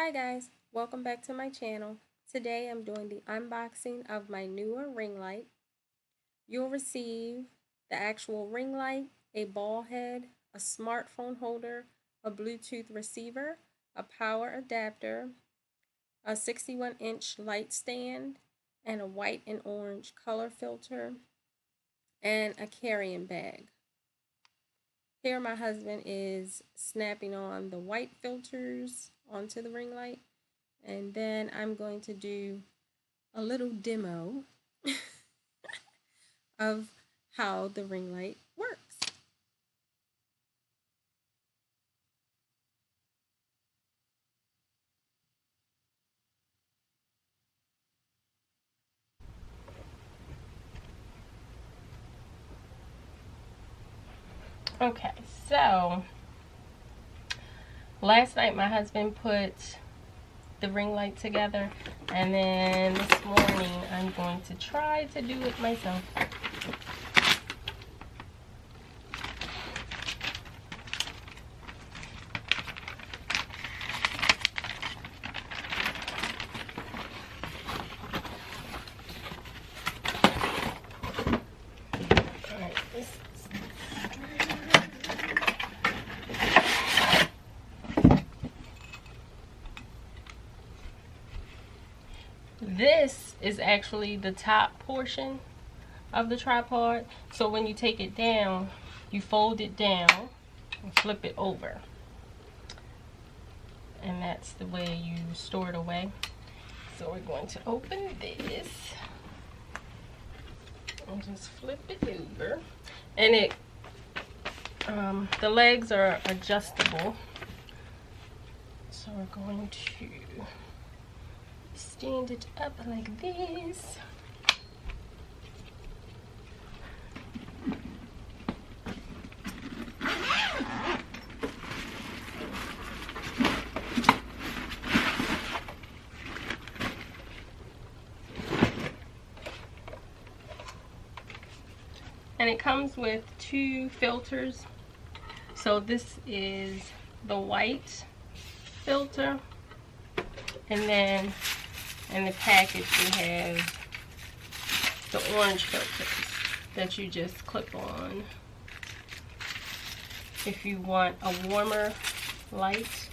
Hi guys, welcome back to my channel. Today I'm doing the unboxing of my Neewer ring light. You'll receive the actual ring light, a ball head, a smartphone holder, a Bluetooth receiver, a power adapter, a 61-inch light stand, and a white and orange color filter, and a carrying bag. Here my husband is snapping on the white filters onto the ring light, and then I'm going to do a little demo of how the ring light works. Okay, so last night my husband put the ring light together, and then this morning I'm going to try to do it myself. This is actually the top portion of the tripod, so when you take it down, you fold it down and flip it over, and that's the way you store it away. So we're going to open this and just flip it over, and it the legs are adjustable, so we're going to stand it up like this. And it comes with two filters. So this is the white filter, and then in the package we have the orange filters that you just clip on if you want a warmer light.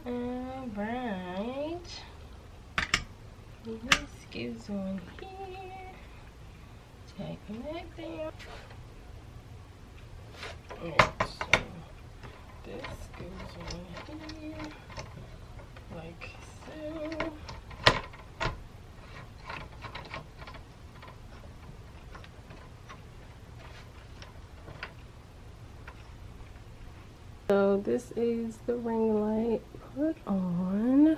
Alright, this goes on here, take that down. Alright, so this goes on here, like so. So this is the ring light put on.